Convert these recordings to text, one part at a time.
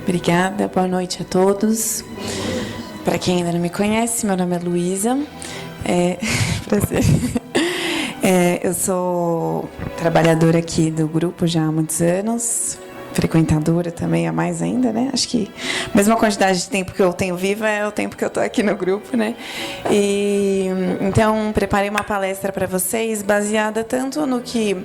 Obrigada, boa noite a todos. Para quem ainda não me conhece, meu nome é Luísa. Prazer. Eu sou trabalhadora aqui do grupo já há muitos anos, frequentadora também há mais ainda, né? Acho que a mesma quantidade de tempo que eu tenho viva é o tempo que eu estou aqui no grupo, né? E então preparei uma palestra para vocês baseada tanto no que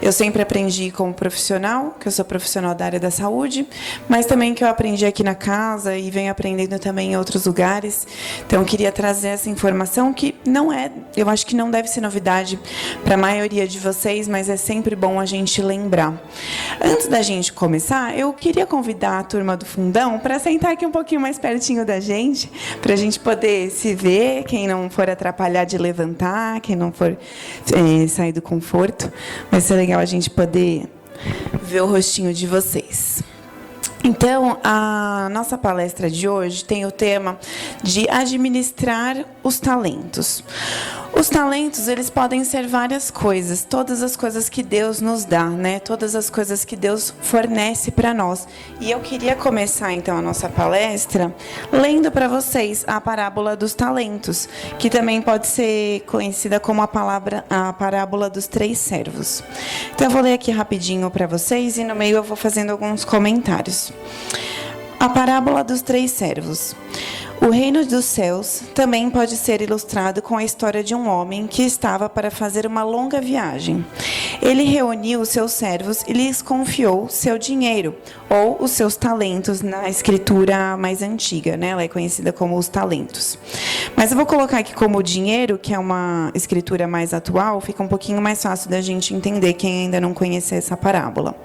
eu sempre aprendi como profissional, que eu sou profissional da área da saúde, mas também que eu aprendi aqui na casa e venho aprendendo também em outros lugares. Então eu queria trazer essa informação que não é, eu acho que não deve ser novidade para a maioria de vocês, mas é sempre bom a gente lembrar. Antes da gente começar, eu queria convidar a turma do fundão para sentar aqui um pouquinho mais pertinho da gente, para a gente poder se ver, quem não for atrapalhar de levantar, quem não for sair do conforto. Vai ser legal a gente poder ver o rostinho de vocês. Então, a nossa palestra de hoje tem o tema de administrar os talentos. Os talentos, eles podem ser várias coisas, todas as coisas que Deus nos dá, né? Todas as coisas que Deus fornece para nós. E eu queria começar, então, a nossa palestra lendo para vocês a parábola dos talentos, que também pode ser conhecida como a parábola dos 3 servos. Então, eu vou ler aqui rapidinho para vocês e no meio eu vou fazendo alguns comentários. A parábola dos 3 servos. O reino dos céus também pode ser ilustrado com a história de um homem que estava para fazer uma longa viagem. Ele reuniu seus servos e lhes confiou seu dinheiro, ou os seus talentos, na escritura mais antiga, né? Ela é conhecida como os talentos. Mas eu vou colocar aqui como dinheiro, que é uma escritura mais atual, fica um pouquinho mais fácil da gente entender quem ainda não conhece essa parábola.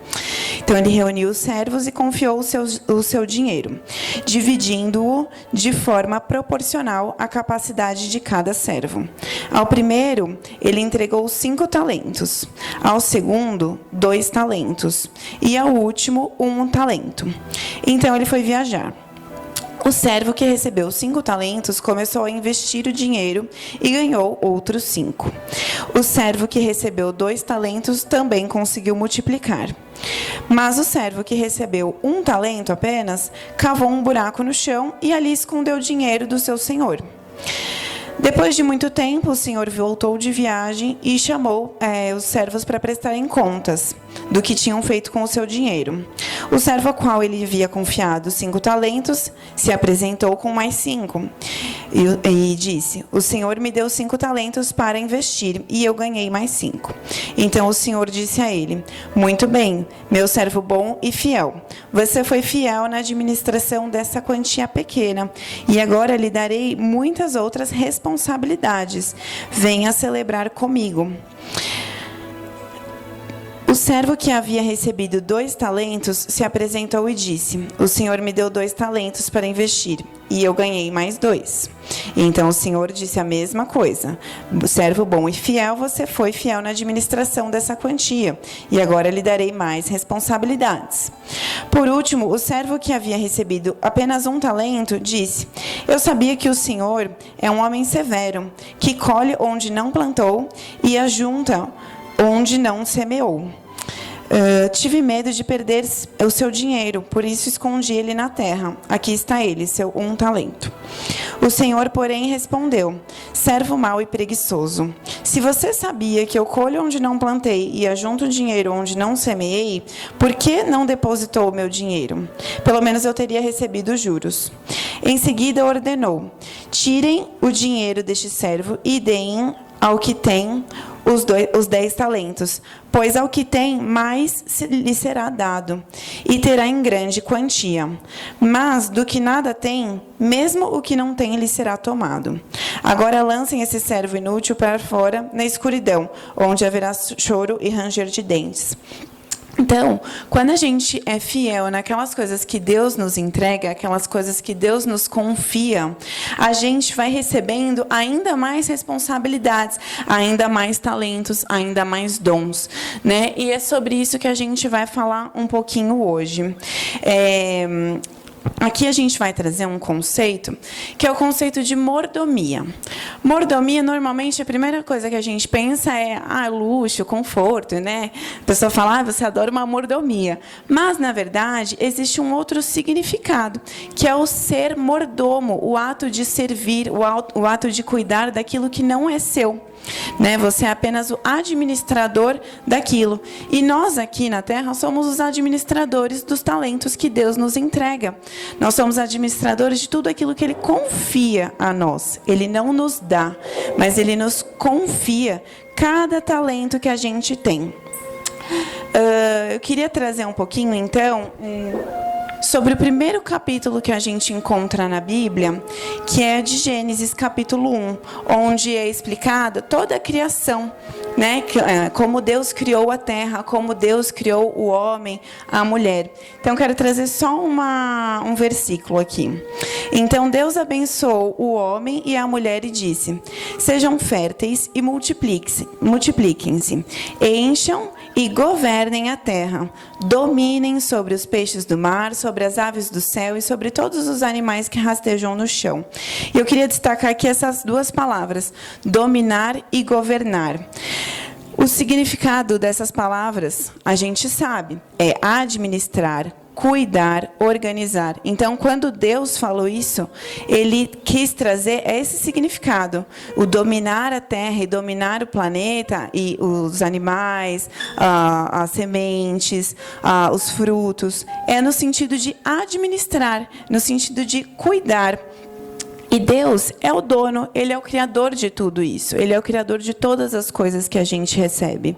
Então, ele reuniu os servos e confiou o seu dinheiro, dividindo-o de forma proporcional à capacidade de cada servo. Ao primeiro, ele entregou 5 talentos. Ao segundo, 2 talentos. E ao último, 1 talento. Então, ele foi viajar. O servo que recebeu 5 talentos começou a investir o dinheiro e ganhou outros 5. O servo que recebeu 2 talentos também conseguiu multiplicar. Mas o servo que recebeu 1 talento apenas cavou um buraco no chão e ali escondeu o dinheiro do seu senhor. Depois de muito tempo, o senhor voltou de viagem e chamou os servos para prestarem contas do que tinham feito com o seu dinheiro. O servo ao qual ele havia confiado 5 talentos se apresentou com mais 5 e disse: o senhor me deu 5 talentos para investir e eu ganhei mais 5. Então o senhor disse a ele: muito bem, meu servo bom e fiel. Você foi fiel na administração dessa quantia pequena e agora lhe darei muitas outras responsabilidades. Venha celebrar comigo. O servo que havia recebido 2 talentos se apresentou e disse: o senhor me deu 2 talentos para investir e eu ganhei mais 2. Então o senhor disse a mesma coisa: servo bom e fiel, você foi fiel na administração dessa quantia e agora lhe darei mais responsabilidades. Por último, o servo que havia recebido apenas 1 talento disse: eu sabia que o senhor é um homem severo, que colhe onde não plantou e ajunta onde não semeou. Tive medo de perder o seu dinheiro, por isso escondi ele na terra. Aqui está ele, seu 1 talento. O senhor, porém, respondeu: servo mau e preguiçoso. Se você sabia que eu colho onde não plantei e ajunto dinheiro onde não semeei, por que não depositou o meu dinheiro? Pelo menos eu teria recebido juros. Em seguida ordenou: tirem o dinheiro deste servo e deem ao que tem os 10 talentos, pois ao que tem, mais lhe será dado, e terá em grande quantia. Mas do que nada tem, mesmo o que não tem lhe será tomado. Agora lancem esse servo inútil para fora, na escuridão, onde haverá choro e ranger de dentes. Então, quando a gente é fiel naquelas coisas que Deus nos entrega, aquelas coisas que Deus nos confia, a gente vai recebendo ainda mais responsabilidades, ainda mais talentos, ainda mais dons, né? E é sobre isso que a gente vai falar um pouquinho hoje. aqui a gente vai trazer um conceito, que é o conceito de mordomia. Mordomia, normalmente, a primeira coisa que a gente pensa é luxo, conforto, né? A pessoa fala, você adora uma mordomia. Mas, na verdade, existe um outro significado, que é o ser mordomo, o ato de servir, o ato de cuidar daquilo que não é seu. Né? Você é apenas o administrador daquilo. E nós aqui na Terra somos os administradores dos talentos que Deus nos entrega. Nós somos administradores de tudo aquilo que Ele confia a nós. Ele não nos dá, mas Ele nos confia cada talento que a gente tem. Eu queria trazer um pouquinho, então, sobre o primeiro capítulo que a gente encontra na Bíblia, que é de Gênesis, capítulo 1, onde é explicada toda a criação, né? Como Deus criou a terra, como Deus criou o homem, a mulher. Então, quero trazer só um versículo aqui. Então, Deus abençoou o homem e a mulher e disse: sejam férteis e multipliquem-se, encham e governem a terra, dominem sobre os peixes do mar, sobre as aves do céu e sobre todos os animais que rastejam no chão. E eu queria destacar aqui essas duas palavras, dominar e governar. O significado dessas palavras, a gente sabe, é administrar, cuidar, organizar. Então, quando Deus falou isso, Ele quis trazer esse significado. O dominar a terra e dominar o planeta e os animais, as sementes, os frutos, é no sentido de administrar, no sentido de cuidar. E Deus é o dono, Ele é o criador de tudo isso. Ele é o criador de todas as coisas que a gente recebe.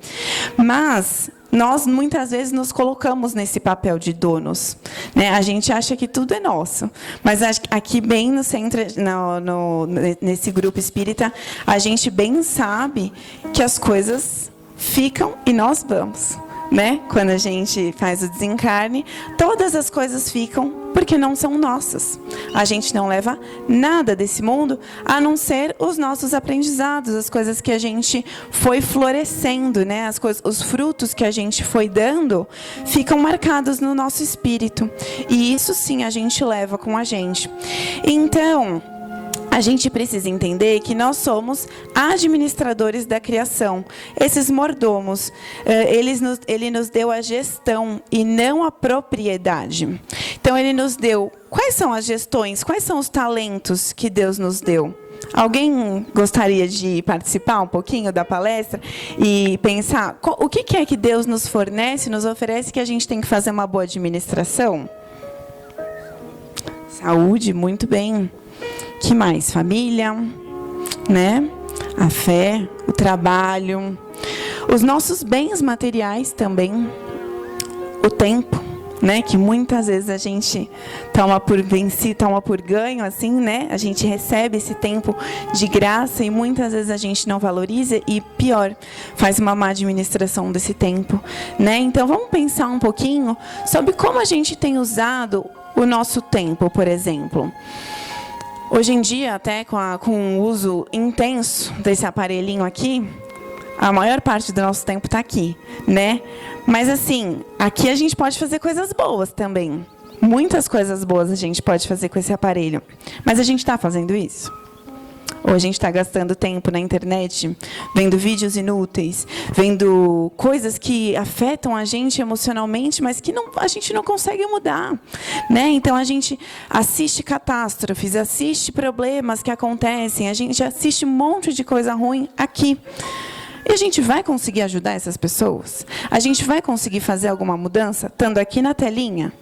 Mas nós, muitas vezes, nos colocamos nesse papel de donos. Né? A gente acha que tudo é nosso. Mas aqui, bem no centro, nesse grupo espírita, a gente bem sabe que as coisas ficam e nós vamos. Né? Quando a gente faz o desencarne, todas as coisas ficam porque não são nossas. A gente não leva nada desse mundo a não ser os nossos aprendizados, as coisas que a gente foi florescendo, né? Os frutos que a gente foi dando ficam marcados no nosso espírito. E isso sim a gente leva com a gente. Então, a gente precisa entender que nós somos administradores da criação. Esses mordomos, ele nos deu a gestão e não a propriedade. Então, Ele nos deu... Quais são as gestões? Quais são os talentos que Deus nos deu? Alguém gostaria de participar um pouquinho da palestra e pensar o que é que Deus nos fornece, nos oferece, que a gente tem que fazer uma boa administração? Saúde, muito bem. Que mais? Família, né? A fé, o trabalho, os nossos bens materiais também, o tempo, né? Que muitas vezes a gente toma por vencido, toma por ganho, assim, né? A gente recebe esse tempo de graça e muitas vezes a gente não valoriza e, pior, faz uma má administração desse tempo, né? Então, vamos pensar um pouquinho sobre como a gente tem usado o nosso tempo, por exemplo. Hoje em dia, até com o uso intenso desse aparelhinho aqui, a maior parte do nosso tempo está aqui, né? Mas assim, aqui a gente pode fazer coisas boas também. Muitas coisas boas a gente pode fazer com esse aparelho. Mas a gente está fazendo isso? Ou a gente está gastando tempo na internet, vendo vídeos inúteis, vendo coisas que afetam a gente emocionalmente, mas que a gente não consegue mudar. Né? Então, a gente assiste catástrofes, assiste problemas que acontecem, a gente assiste um monte de coisa ruim aqui. E a gente vai conseguir ajudar essas pessoas? A gente vai conseguir fazer alguma mudança estando aqui na telinha?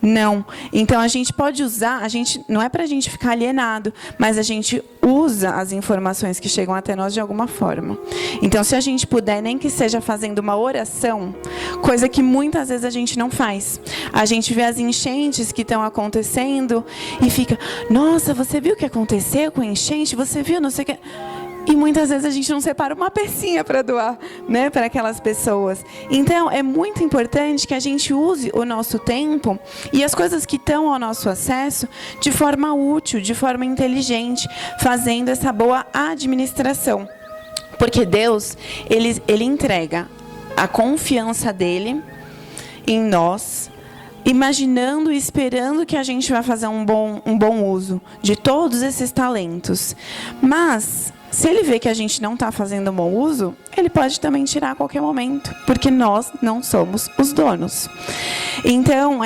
Não. Então, a gente pode usar, não é para a gente ficar alienado, mas a gente usa as informações que chegam até nós de alguma forma. Então, se a gente puder, nem que seja fazendo uma oração, coisa que muitas vezes a gente não faz. A gente vê as enchentes que estão acontecendo e fica, nossa, você viu o que aconteceu com a enchente? Você viu, não sei o que... E muitas vezes a gente não separa uma pecinha para doar, né, para aquelas pessoas. Então, é muito importante que a gente use o nosso tempo e as coisas que estão ao nosso acesso de forma útil, de forma inteligente, fazendo essa boa administração. Porque Deus, ele entrega a confiança dele em nós, imaginando e esperando que a gente vai fazer um bom uso de todos esses talentos. Mas, se ele vê que a gente não está fazendo um bom uso, ele pode também tirar a qualquer momento, porque nós não somos os donos. Então,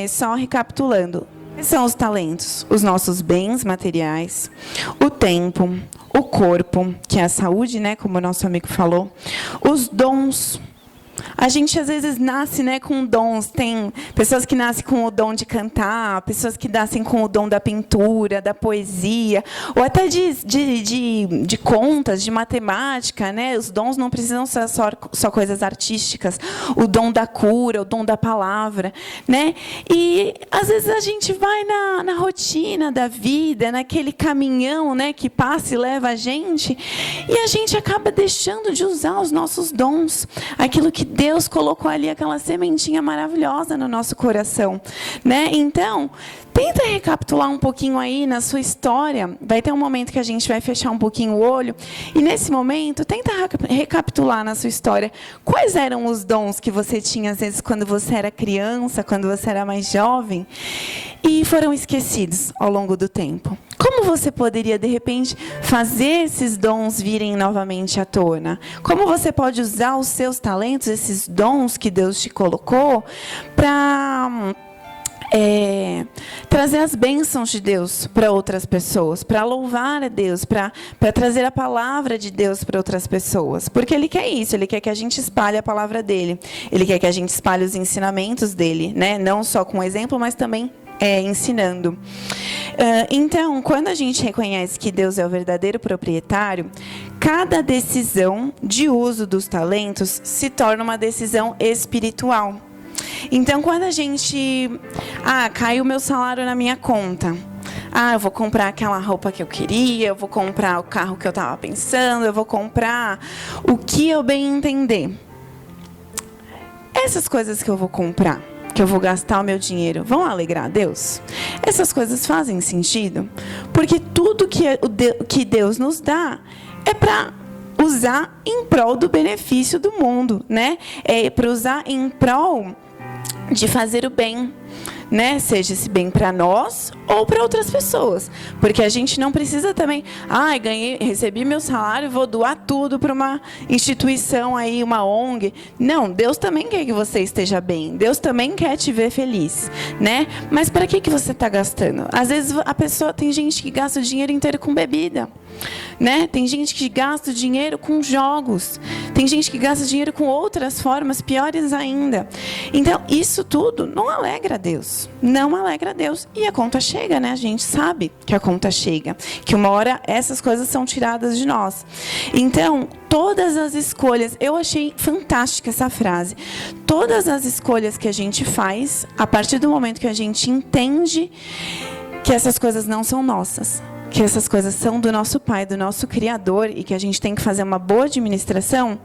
só recapitulando, quais são os talentos? Os nossos bens materiais, o tempo, o corpo, que é a saúde, né, como o nosso amigo falou, os dons. A gente, às vezes, nasce, né, com dons. Tem pessoas que nascem com o dom de cantar, pessoas que nascem com o dom da pintura, da poesia, ou até de contas, de matemática, né? Os dons não precisam ser só coisas artísticas. O dom da cura, o dom da palavra, né? E, às vezes, a gente vai na rotina da vida, naquele caminhão, né, que passa e leva a gente, e a gente acaba deixando de usar os nossos dons, aquilo que Deus colocou ali, aquela sementinha maravilhosa no nosso coração, né? Então, tenta recapitular um pouquinho aí na sua história. Vai ter um momento que a gente vai fechar um pouquinho o olho. E nesse momento, tenta recapitular na sua história. Quais eram os dons que você tinha, às vezes, quando você era criança, quando você era mais jovem, e foram esquecidos ao longo do tempo? Como você poderia, de repente, fazer esses dons virem novamente à tona? Como você pode usar os seus talentos, esses dons que Deus te colocou, para trazer as bênçãos de Deus para outras pessoas, para louvar a Deus, para trazer a palavra de Deus para outras pessoas. Porque Ele quer isso, Ele quer que a gente espalhe a palavra dEle. Ele quer que a gente espalhe os ensinamentos dEle, né? Não só com exemplo, mas também ensinando. Então, quando a gente reconhece que Deus é o verdadeiro proprietário, cada decisão de uso dos talentos se torna uma decisão espiritual. Então, quando a gente... caiu o meu salário na minha conta. Eu vou comprar aquela roupa que eu queria, eu vou comprar o carro que eu estava pensando, eu vou comprar o que eu bem entender. Essas coisas que eu vou comprar, que eu vou gastar o meu dinheiro, vão alegrar a Deus? Essas coisas fazem sentido? Porque tudo que Deus nos dá é para usar em prol do benefício do mundo, né? É para usar em prol de fazer o bem, né? Seja esse bem para nós ou para outras pessoas. Porque a gente não precisa também, recebi meu salário, vou doar tudo para uma instituição aí, uma ONG. Não, Deus também quer que você esteja bem. Deus também quer te ver feliz, né? Mas para que você está gastando? Às vezes tem gente que gasta o dinheiro inteiro com bebida, né? Tem gente que gasta o dinheiro com jogos. Tem gente que gasta dinheiro com outras formas piores ainda. Então, isso tudo não alegra a Deus. Não alegra a Deus. E a conta chega, né? A gente sabe que a conta chega. Que uma hora essas coisas são tiradas de nós. Então, todas as escolhas... Eu achei fantástica essa frase. Todas as escolhas que a gente faz, a partir do momento que a gente entende que essas coisas não são nossas, que essas coisas são do nosso Pai, do nosso Criador, e que a gente tem que fazer uma boa administração,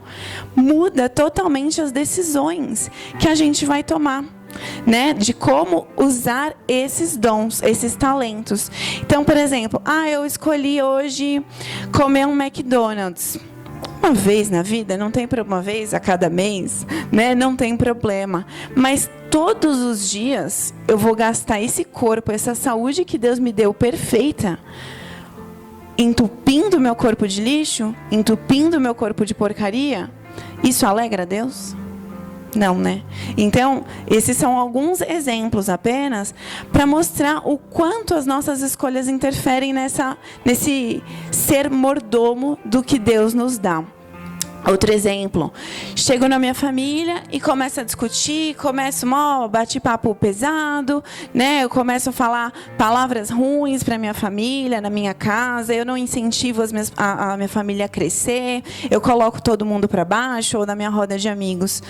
muda totalmente as decisões que a gente vai tomar, né? De como usar esses dons, esses talentos. Então, por exemplo, eu escolhi hoje comer um McDonald's. Uma vez na vida, não tem problema, uma vez a cada mês, né? Não tem problema. Mas todos os dias eu vou gastar esse corpo, essa saúde que Deus me deu perfeita, entupindo meu corpo de lixo, entupindo meu corpo de porcaria. Isso alegra a Deus? Não, né? Então, esses são alguns exemplos apenas para mostrar o quanto as nossas escolhas interferem nesse ser mordomo do que Deus nos dá. Outro exemplo, chego na minha família e começo a discutir, começo bate-papo pesado, né? Eu começo a falar palavras ruins para minha família, na minha casa, eu não incentivo a minha família a crescer, eu coloco todo mundo para baixo ou na minha roda de amigos.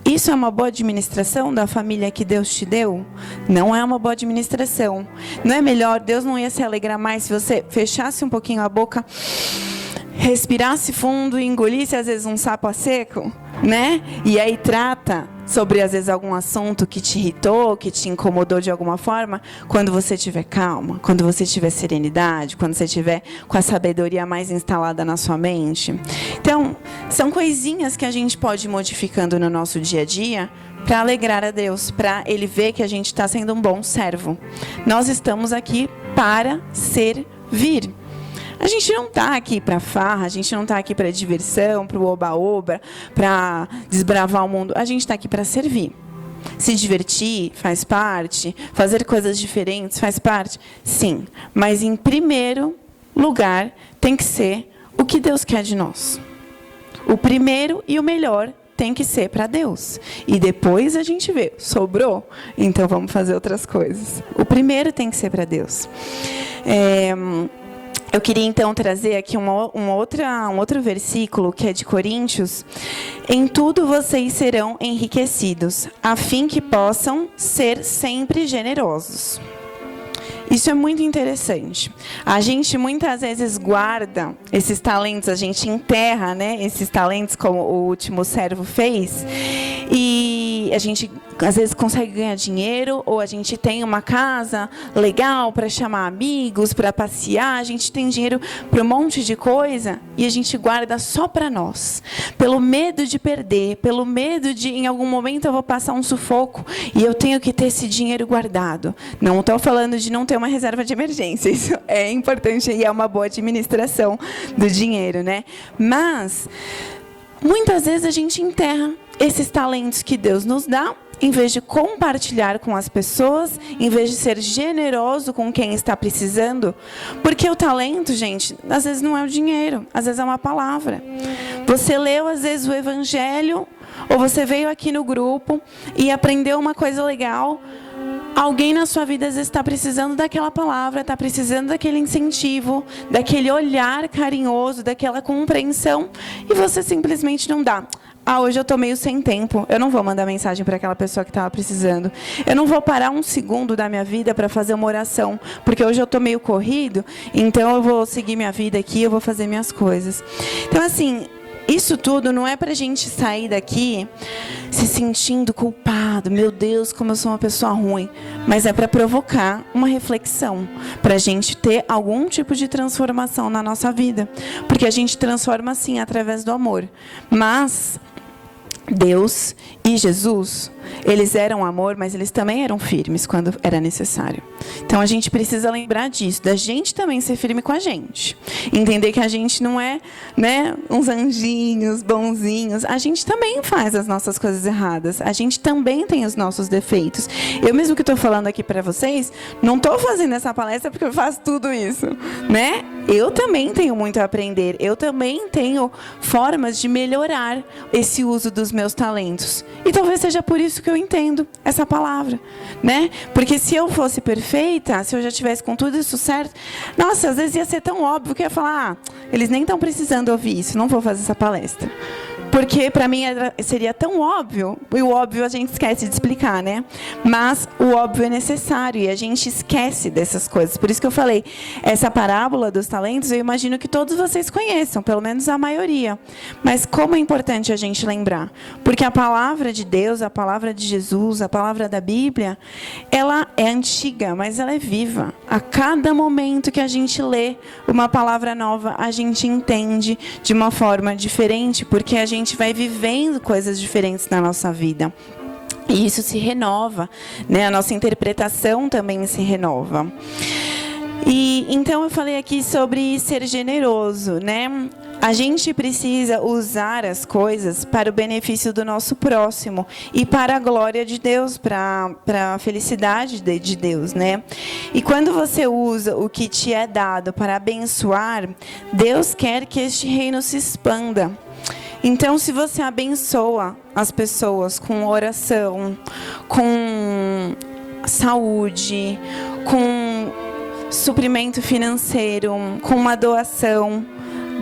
Isso é uma boa administração da família que Deus te deu? Não é uma boa administração. Não é melhor, Deus não ia se alegrar mais se você fechasse um pouquinho a boca, respirasse fundo e engolisse às vezes um sapo a seco, né? E aí trata sobre, às vezes, algum assunto que te irritou, que te incomodou de alguma forma, quando você tiver calma, quando você tiver serenidade, quando você tiver com a sabedoria mais instalada na sua mente. Então, são coisinhas que a gente pode ir modificando no nosso dia a dia para alegrar a Deus, para Ele ver que a gente está sendo um bom servo. Nós estamos aqui para servir. A gente não está aqui para farra, a gente não está aqui para diversão, para o oba-oba, para desbravar o mundo. A gente está aqui para servir. Se divertir faz parte, fazer coisas diferentes faz parte, sim. Mas, em primeiro lugar, tem que ser o que Deus quer de nós. O primeiro e o melhor tem que ser para Deus. E depois a gente vê, sobrou, então vamos fazer outras coisas. O primeiro tem que ser para Deus. Eu queria, então, trazer aqui um outro versículo, que é de Coríntios. Em tudo vocês serão enriquecidos, a fim que possam ser sempre generosos. Isso é muito interessante. A gente muitas vezes guarda esses talentos, a gente enterra, né, esses talentos, como o último servo fez, e a gente às vezes consegue ganhar dinheiro, ou a gente tem uma casa legal para chamar amigos, para passear, a gente tem dinheiro para um monte de coisa, e a gente guarda só para nós, pelo medo de perder, pelo medo de, em algum momento, eu vou passar um sufoco, e eu tenho que ter esse dinheiro guardado. Não estou falando de não ter uma reserva de emergência, isso é importante e é uma boa administração do dinheiro, né? Mas, muitas vezes a gente enterra esses talentos que Deus nos dá, em vez de compartilhar com as pessoas, em vez de ser generoso com quem está precisando. Porque o talento, gente, às vezes não é o dinheiro, às vezes é uma palavra. Você leu, às vezes, o Evangelho, ou você veio aqui no grupo e aprendeu uma coisa legal. Alguém na sua vida, às vezes, está precisando daquela palavra, está precisando daquele incentivo, daquele olhar carinhoso, daquela compreensão, e você simplesmente não dá. Hoje eu estou meio sem tempo, eu não vou mandar mensagem para aquela pessoa que estava precisando. Eu não vou parar um segundo da minha vida para fazer uma oração, porque hoje eu estou meio corrido, então eu vou seguir minha vida aqui, eu vou fazer minhas coisas. Então, assim, isso tudo não é para a gente sair daqui se sentindo culpado. Meu Deus, como eu sou uma pessoa ruim. Mas é para provocar uma reflexão, para a gente ter algum tipo de transformação na nossa vida. Porque a gente transforma, sim, através do amor. Mas Deus e Jesus, eles eram amor, mas eles também eram firmes quando era necessário. Então a gente precisa lembrar disso, da gente também ser firme com a gente. Entender que a gente não é, né, uns anjinhos, bonzinhos. A gente também faz as nossas coisas erradas. A gente também tem os nossos defeitos. Eu mesmo que estou falando aqui para vocês, não estou fazendo essa palestra porque eu faço tudo isso, né? Eu também tenho muito a aprender. Eu também tenho formas de melhorar esse uso dos meus talentos. E talvez seja por isso que eu entendo essa palavra, né? Porque se eu fosse perfeita, se eu já tivesse com tudo isso certo, nossa, às vezes ia ser tão óbvio que eu ia falar, eles nem estão precisando ouvir isso, não vou fazer essa palestra. Porque para mim seria tão óbvio, e o óbvio a gente esquece de explicar, né? Mas o óbvio é necessário e a gente esquece dessas coisas. Por isso que eu falei, essa parábola dos talentos, eu imagino que todos vocês conheçam, pelo menos a maioria. Mas como é importante a gente lembrar? Porque a palavra de Deus, a palavra de Jesus, a palavra da Bíblia, ela é antiga, mas ela é viva. A cada momento que a gente lê uma palavra nova, a gente entende de uma forma diferente, porque a gente vai vivendo coisas diferentes na nossa vida. E isso se renova, né? A nossa interpretação também se renova. E então eu falei aqui sobre ser generoso, né? A gente precisa usar as coisas para o benefício do nosso próximo e para a glória de Deus, para a felicidade de Deus, né? E quando você usa o que te é dado para abençoar, Deus quer que este reino se expanda. Então, se você abençoa as pessoas com oração, com saúde, com suprimento financeiro, com uma doação,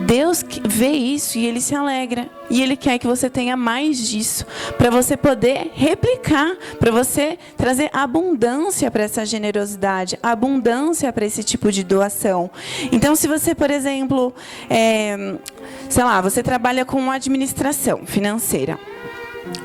Deus vê isso e Ele se alegra. E Ele quer que você tenha mais disso, para você poder replicar, para você trazer abundância para essa generosidade, abundância para esse tipo de doação. Então, se você, por exemplo, sei lá, você trabalha com administração financeira.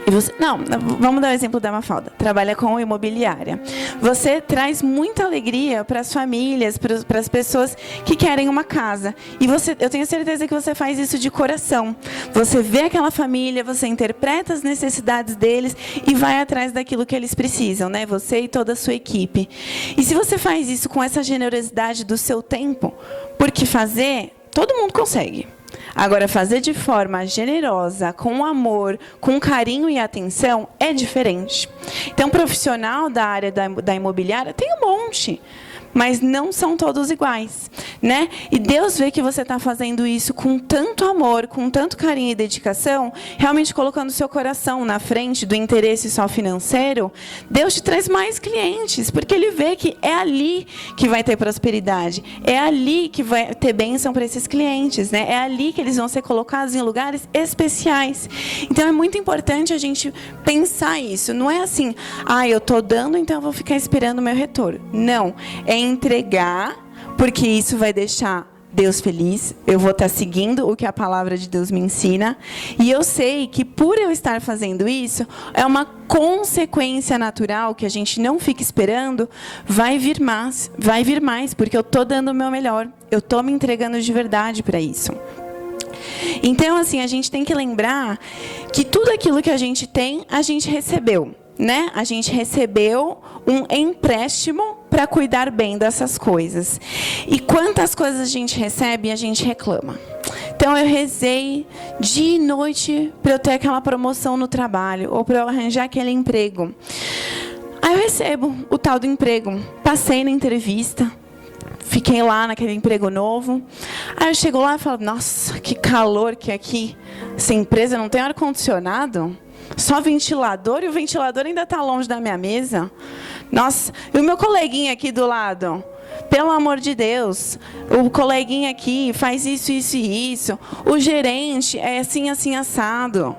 E você, não, vamos dar o exemplo da Mafalda. Trabalha com imobiliária. Você traz muita alegria para as famílias, para as pessoas que querem uma casa. E eu tenho certeza que você faz isso de coração. Você vê aquela família, você interpreta as necessidades deles e vai atrás daquilo que eles precisam, né? Você e toda a sua equipe. E se você faz isso com essa generosidade do seu tempo, porque fazer, todo mundo consegue. Agora, fazer de forma generosa, com amor, com carinho e atenção, é diferente. Então, profissional da área da imobiliária tem um monte, mas não são todos iguais, né? E Deus vê que você está fazendo isso com tanto amor, com tanto carinho e dedicação, realmente colocando o seu coração na frente do interesse só financeiro. Deus te traz mais clientes, porque Ele vê que é ali que vai ter prosperidade, é ali que vai ter bênção para esses clientes, né? É ali que eles vão ser colocados em lugares especiais. Então, é muito importante a gente pensar isso. Não é assim, eu estou dando, então eu vou ficar esperando o meu retorno. Não, é entregar, porque isso vai deixar Deus feliz. Eu vou estar seguindo o que a palavra de Deus me ensina. E eu sei que por eu estar fazendo isso, é uma consequência natural que a gente não fica esperando, vai vir mais, porque eu estou dando o meu melhor. Eu estou me entregando de verdade para isso. Então, assim, a gente tem que lembrar que tudo aquilo que a gente tem, a gente recebeu, né? A gente recebeu um empréstimo para cuidar bem dessas coisas. E quantas coisas a gente recebe e a gente reclama. Então, eu rezei dia e noite para eu ter aquela promoção no trabalho, ou para eu arranjar aquele emprego. Aí eu recebo o tal do emprego. Passei na entrevista, fiquei lá naquele emprego novo. Aí eu chego lá e falo, nossa, que calor que é aqui. Essa empresa não tem ar-condicionado? Só ventilador, e o ventilador ainda está longe da minha mesa. Nossa, e o meu coleguinha aqui do lado? Pelo amor de Deus, o coleguinha aqui faz isso, isso e isso. O gerente é assim, assim, assado.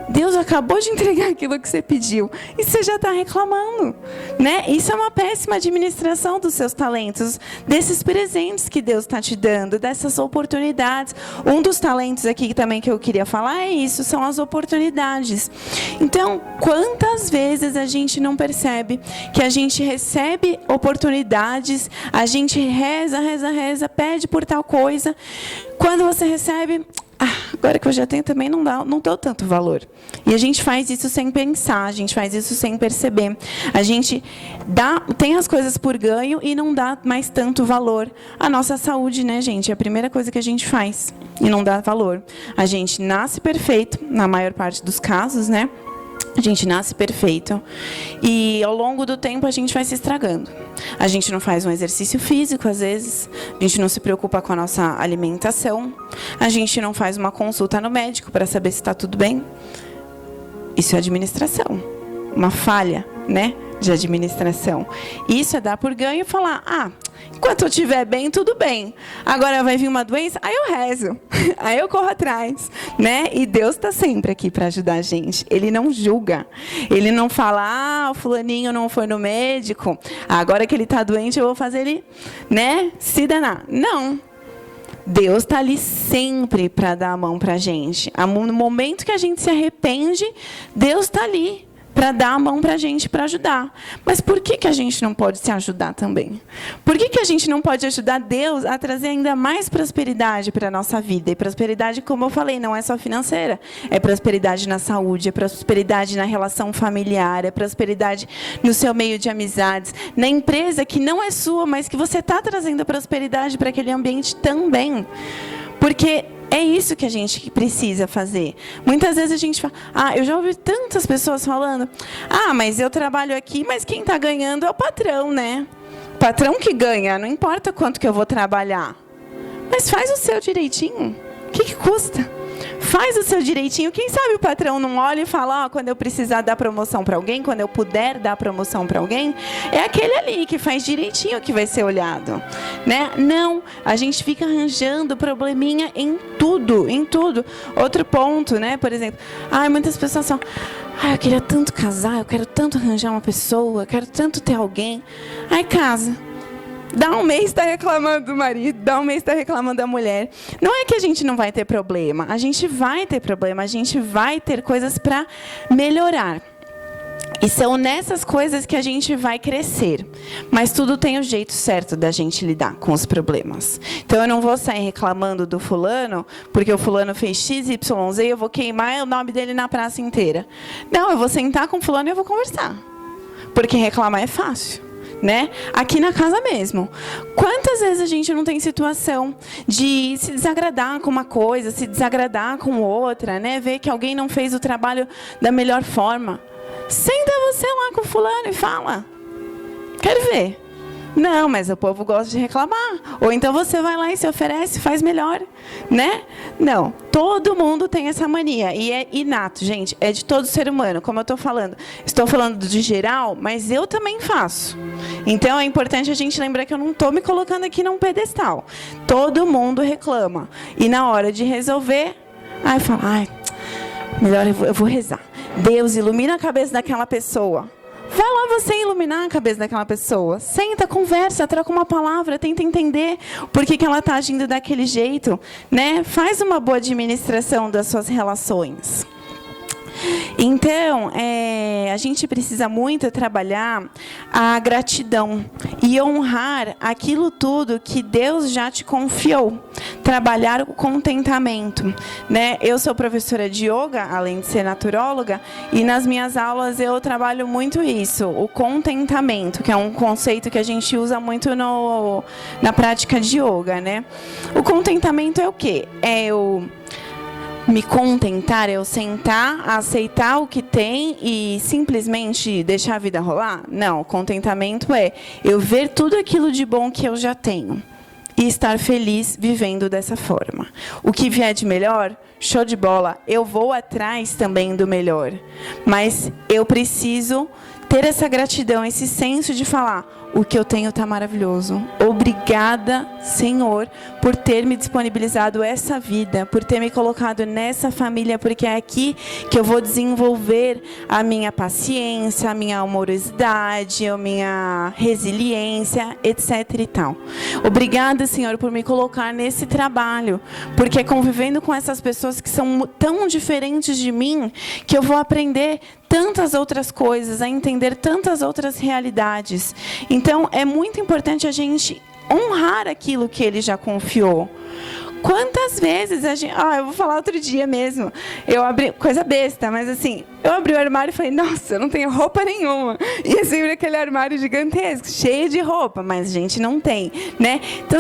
Deus acabou de entregar aquilo que você pediu e você já está reclamando, né? Isso é uma péssima administração dos seus talentos, desses presentes que Deus está te dando, dessas oportunidades. Um dos talentos aqui também que eu queria falar é isso, são as oportunidades. Então, quantas vezes a gente não percebe que a gente recebe oportunidades, a gente reza, pede por tal coisa, quando você recebe... agora que eu já tenho também não dou tanto valor. E a gente faz isso sem pensar, a gente faz isso sem perceber. A gente tem as coisas por ganho e não dá mais tanto valor. A nossa saúde, né, gente? É a primeira coisa que a gente faz e não dá valor. A gente nasce perfeito, na maior parte dos casos, né? A gente nasce perfeito e ao longo do tempo a gente vai se estragando. A gente não faz um exercício físico às vezes, a gente não se preocupa com a nossa alimentação, a gente não faz uma consulta no médico para saber se está tudo bem. Isso é administração, uma falha, né, de administração. Isso é dar por ganho e falar, enquanto eu estiver bem, tudo bem. Agora vai vir uma doença, aí eu rezo, aí eu corro atrás, né? E Deus está sempre aqui para ajudar a gente. Ele não julga, ele não fala, o fulaninho não foi no médico, agora que ele está doente eu vou fazer ele, né, se danar. Não. Deus está ali sempre para dar a mão para a gente. No momento que a gente se arrepende, Deus está ali para dar a mão para a gente, para ajudar. Mas por que a gente não pode se ajudar também? Por que a gente não pode ajudar Deus a trazer ainda mais prosperidade para a nossa vida? E prosperidade, como eu falei, não é só financeira. É prosperidade na saúde, é prosperidade na relação familiar, é prosperidade no seu meio de amizades, na empresa que não é sua, mas que você está trazendo prosperidade para aquele ambiente também. Porque é isso que a gente precisa fazer. Muitas vezes a gente fala, eu já ouvi tantas pessoas falando, mas eu trabalho aqui, mas quem está ganhando é o patrão, né? O patrão que ganha, não importa quanto que eu vou trabalhar. Mas faz o seu direitinho. O que custa? Faz o seu direitinho. Quem sabe o patrão não olha e fala, quando eu precisar dar promoção para alguém, quando eu puder dar promoção para alguém, é aquele ali que faz direitinho que vai ser olhado, né? Não, a gente fica arranjando probleminha em tudo, em tudo. Outro ponto, né? Por exemplo, muitas pessoas são, eu queria tanto casar, eu quero tanto arranjar uma pessoa, eu quero tanto ter alguém. Aí casa. Dá um mês está reclamando do marido, dá um mês está reclamando da mulher. Não é que a gente não vai ter problema. A gente vai ter problema, a gente vai ter coisas para melhorar. E são nessas coisas que a gente vai crescer. Mas tudo tem o jeito certo da gente lidar com os problemas. Então, eu não vou sair reclamando do fulano, porque o fulano fez X, Y, Z, eu vou queimar o nome dele na praça inteira. Não, eu vou sentar com o fulano e eu vou conversar. Porque reclamar é fácil, né? Aqui na casa mesmo. Quantas vezes a gente não tem situação de se desagradar com uma coisa, se desagradar com outra, né? Ver que alguém não fez o trabalho da melhor forma. Senta você lá com o fulano e fala. Quero ver. Não, mas o povo gosta de reclamar. Ou então você vai lá e se oferece, faz melhor, né? Não, todo mundo tem essa mania. E é inato, gente. É de todo ser humano, como eu estou falando. Estou falando de geral, mas eu também faço. Então, é importante a gente lembrar que eu não estou me colocando aqui num pedestal. Todo mundo reclama. E na hora de resolver, aí fala, melhor eu vou rezar. Deus, ilumina a cabeça daquela pessoa. Vai lá você iluminar a cabeça daquela pessoa. Senta, conversa, troca uma palavra, tenta entender por que ela está agindo daquele jeito, né? Faz uma boa administração das suas relações. Então, a gente precisa muito trabalhar a gratidão e honrar aquilo tudo que Deus já te confiou. Trabalhar o contentamento, né? Eu sou professora de yoga, além de ser naturóloga, e nas minhas aulas eu trabalho muito isso, o contentamento, que é um conceito que a gente usa muito na prática de yoga, né? O contentamento é o quê? É o me contentar, eu sentar, aceitar o que tem e simplesmente deixar a vida rolar? Não, contentamento é eu ver tudo aquilo de bom que eu já tenho e estar feliz vivendo dessa forma. O que vier de melhor, show de bola, eu vou atrás também do melhor. Mas eu preciso ter essa gratidão, esse senso de falar, o que eu tenho está maravilhoso. Obrigada, Senhor, por ter me disponibilizado essa vida, por ter me colocado nessa família, porque é aqui que eu vou desenvolver a minha paciência, a minha amorosidade, a minha resiliência, etc. e tal. Obrigada, Senhor, por me colocar nesse trabalho, porque é convivendo com essas pessoas que são tão diferentes de mim, que eu vou aprender tantas outras coisas, a entender tantas outras realidades. Então, é muito importante a gente honrar aquilo que Ele já confiou. Quantas vezes a gente... eu vou falar outro dia mesmo. Eu abri... Coisa besta, mas assim... Eu abri o armário e falei, nossa, eu não tenho roupa nenhuma. E é sempre aquele armário gigantesco, cheio de roupa, mas a gente não tem, né? Então,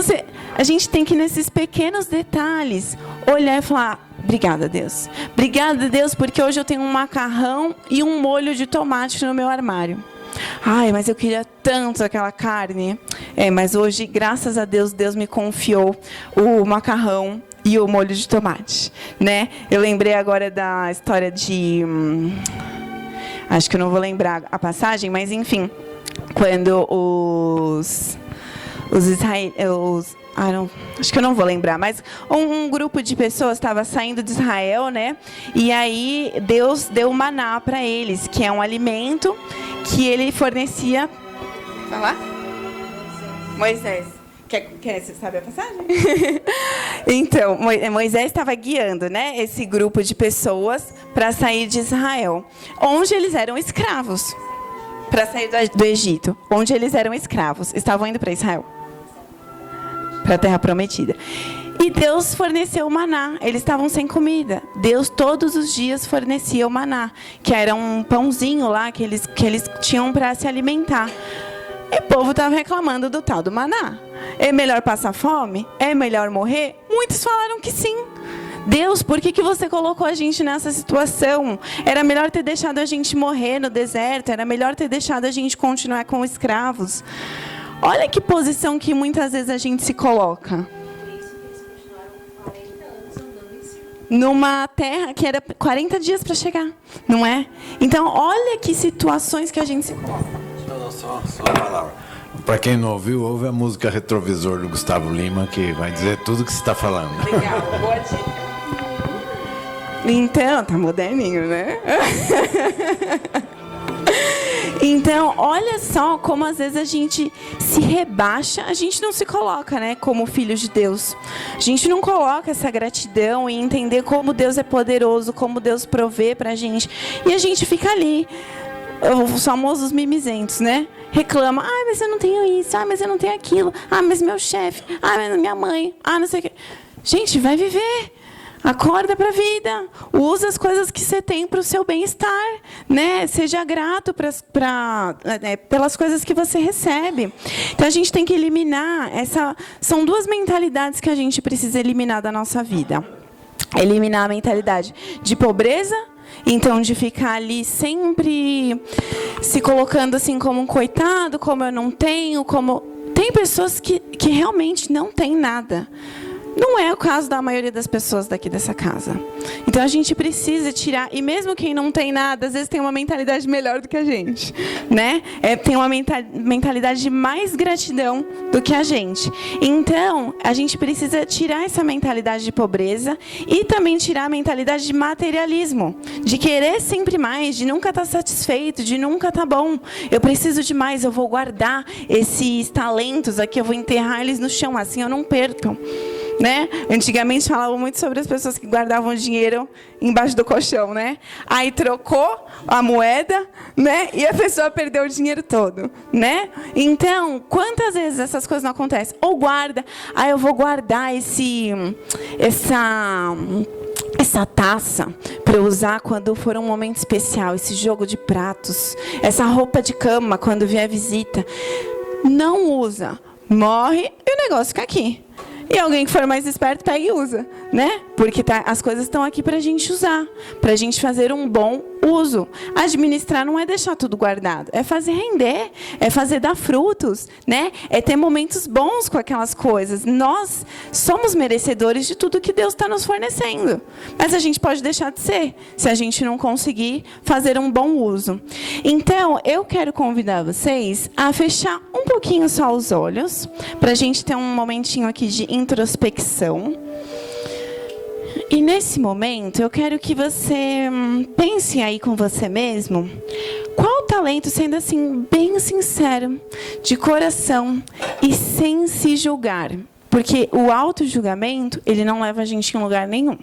a gente tem que, nesses pequenos detalhes, olhar e falar... Obrigada, Deus. Obrigada, Deus, porque hoje eu tenho um macarrão e um molho de tomate no meu armário. Mas eu queria tanto aquela carne. Mas hoje, graças a Deus, Deus me confiou o macarrão e o molho de tomate, né? Eu lembrei agora da história de... acho que eu não vou lembrar a passagem, mas enfim, quando os israelitas... acho que eu não vou lembrar, mas um grupo de pessoas estava saindo de Israel, né? E aí Deus deu maná para eles, que é um alimento que Ele fornecia. Vai lá? Moisés. Você sabe a passagem? Então, Moisés estava guiando, né, esse grupo de pessoas para sair de Israel, onde eles eram escravos, para sair do Egito, onde eles eram escravos, estavam indo para Israel, para a Terra Prometida. E Deus forneceu o maná. Eles estavam sem comida. Deus todos os dias fornecia o maná, que era um pãozinho lá que eles tinham para se alimentar. E o povo estava reclamando do tal do maná. É melhor passar fome? É melhor morrer? Muitos falaram que sim. Deus, por que você colocou a gente nessa situação? Era melhor ter deixado a gente morrer no deserto. Era melhor ter deixado a gente continuar como escravos. Olha que posição que muitas vezes a gente se coloca. Numa terra que era 40 dias para chegar, não é? Então, olha que situações que a gente se coloca. Não, só uma palavra. Para quem não ouviu, ouve a música Retrovisor do Gustavo Lima, que vai dizer tudo o que você está falando. Legal, boa dica. Então, tá moderninho, né? Então, olha só como às vezes a gente se rebaixa, a gente não se coloca, né, como filho de Deus. A gente não coloca essa gratidão e entender como Deus é poderoso, como Deus provê pra gente. E a gente fica ali, os famosos mimizentos, né? Reclama, mas eu não tenho isso, mas eu não tenho aquilo, mas meu chefe, mas minha mãe, não sei o quê. Gente, vai viver. Acorda para a vida. Usa as coisas que você tem para o seu bem-estar, né? Seja grato pelas coisas que você recebe. Então, a gente tem que eliminar São duas mentalidades que a gente precisa eliminar da nossa vida. Eliminar a mentalidade de pobreza, então de ficar ali sempre se colocando assim como um coitado, como eu não tenho, como... Tem pessoas que realmente não têm nada. Não é o caso da maioria das pessoas daqui dessa casa. Então, a gente precisa tirar... E mesmo quem não tem nada, às vezes tem uma mentalidade melhor do que a gente, né? Tem uma mentalidade de mais gratidão do que a gente. Então, a gente precisa tirar essa mentalidade de pobreza e também tirar a mentalidade de materialismo. De querer sempre mais, de nunca estar satisfeito, de nunca estar bom. Eu preciso de mais, eu vou guardar esses talentos aqui, eu vou enterrar eles no chão, assim eu não perco. Né? Antigamente falavam muito sobre as pessoas que guardavam dinheiro embaixo do colchão, né? Aí trocou a moeda, né? E a pessoa perdeu o dinheiro todo, né? Então, quantas vezes essas coisas não acontecem? Ou guarda, eu vou guardar essa taça para usar quando for um momento especial, esse jogo de pratos, essa roupa de cama quando vier visita. Não usa, morre e o negócio fica aqui. E alguém que for mais esperto pega e usa, né? Porque as coisas estão aqui para a gente usar, para a gente fazer um bom uso. Administrar não é deixar tudo guardado, é fazer render, é fazer dar frutos, né? É ter momentos bons com aquelas coisas. Nós somos merecedores de tudo que Deus está nos fornecendo, mas a gente pode deixar de ser, se a gente não conseguir fazer um bom uso. Então, eu quero convidar vocês a fechar um pouquinho só os olhos, para a gente ter um momentinho aqui de introspecção. E nesse momento, eu quero que você pense aí com você mesmo, qual talento, sendo assim, bem sincero, de coração e sem se julgar. Porque o auto-julgamento, ele não leva a gente em lugar nenhum.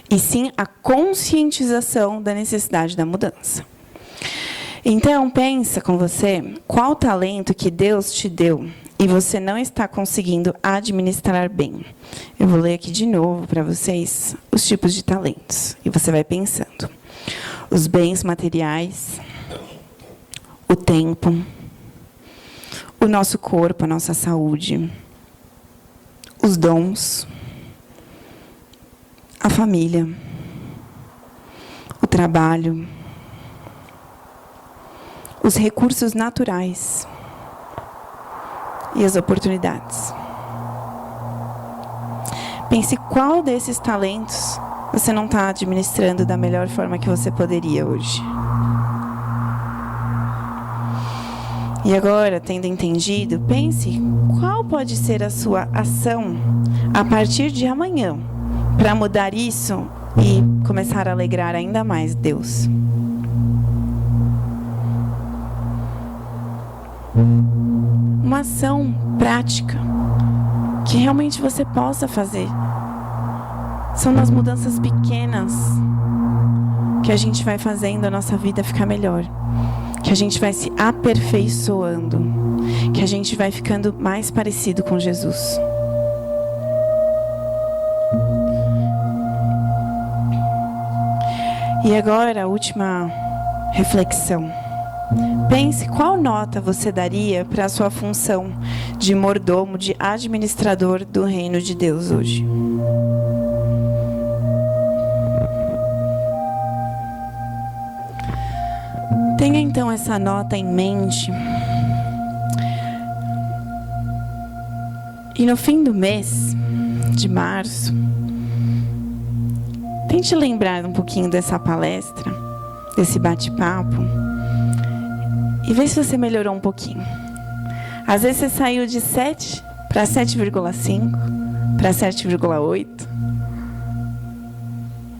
E sim a conscientização da necessidade da mudança. Então, pensa com você, qual talento que Deus te deu e você não está conseguindo administrar bem. Eu vou ler aqui de novo para vocês os tipos de talentos. E você vai pensando. Os bens materiais, o tempo, o nosso corpo, a nossa saúde, os dons, a família, o trabalho, os recursos naturais e as oportunidades. Pense qual desses talentos você não está administrando da melhor forma que você poderia hoje. E agora, tendo entendido, pense qual pode ser a sua ação a partir de amanhã para mudar isso e começar a alegrar ainda mais Deus. Uma ação prática que realmente você possa fazer. São nas mudanças pequenas que a gente vai fazendo a nossa vida ficar melhor, que a gente vai se aperfeiçoando, que a gente vai ficando mais parecido com Jesus. E agora, a última reflexão. Pense qual nota você daria para a sua função de mordomo, de administrador do reino de Deus hoje. Tenha então essa nota em mente. E no fim do mês de março, tente lembrar um pouquinho dessa palestra, desse bate-papo. E vê se você melhorou um pouquinho. Às vezes você saiu de 7 para 7,5, para 7,8.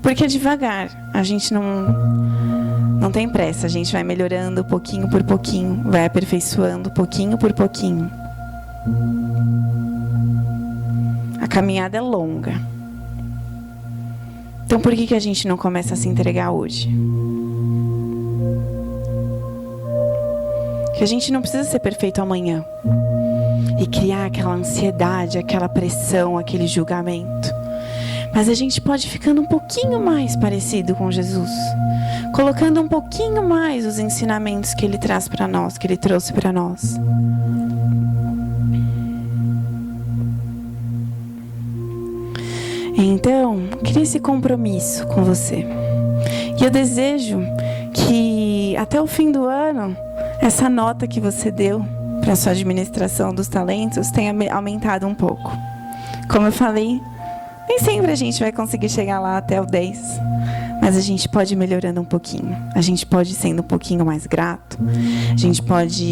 Porque é devagar. A gente Não tem pressa, a gente vai melhorando pouquinho por pouquinho, vai aperfeiçoando pouquinho por pouquinho. A caminhada é longa. Então por que a gente não começa a se entregar hoje? Que a gente não precisa ser perfeito amanhã e criar aquela ansiedade, aquela pressão, aquele julgamento. Mas a gente pode ir ficando um pouquinho mais parecido com Jesus, colocando um pouquinho mais os ensinamentos que Ele traz para nós, que Ele trouxe para nós. Então, crie esse compromisso com você. E eu desejo que até o fim do ano, essa nota que você deu para a sua administração dos talentos tenha aumentado um pouco. Como eu falei, nem sempre a gente vai conseguir chegar lá até o 10, mas a gente pode ir melhorando um pouquinho. A gente pode ir sendo um pouquinho mais grato. A gente pode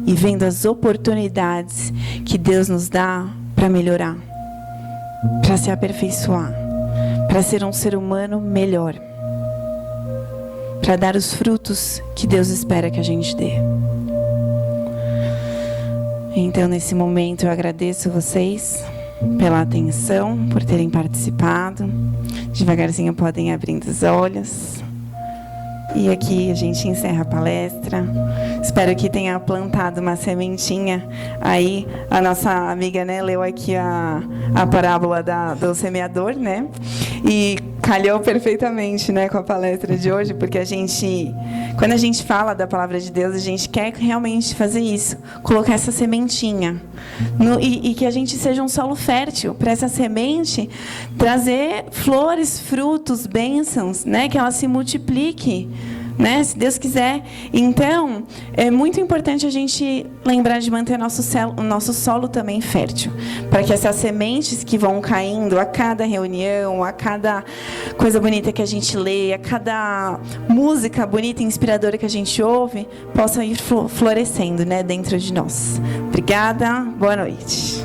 ir vendo as oportunidades que Deus nos dá para melhorar, para se aperfeiçoar, para ser um ser humano melhor, para dar os frutos que Deus espera que a gente dê. Então, nesse momento, eu agradeço vocês pela atenção, por terem participado. Devagarzinho podem abrindo os olhos. E aqui a gente encerra a palestra. Espero que tenha plantado uma sementinha. Aí a nossa amiga, né, leu aqui a parábola do semeador, né? E calhou perfeitamente, né, com a palestra de hoje, porque quando a gente fala da palavra de Deus, a gente quer realmente fazer isso, colocar essa sementinha e que a gente seja um solo fértil para essa semente trazer flores, frutos, bênçãos, né, que ela se multiplique, né, se Deus quiser. Então, é muito importante a gente lembrar de manter o nosso solo também fértil, para que essas sementes que vão caindo a cada reunião, a cada coisa bonita que a gente lê, a cada música bonita e inspiradora que a gente ouve, possam ir florescendo, né, dentro de nós. Obrigada, boa noite.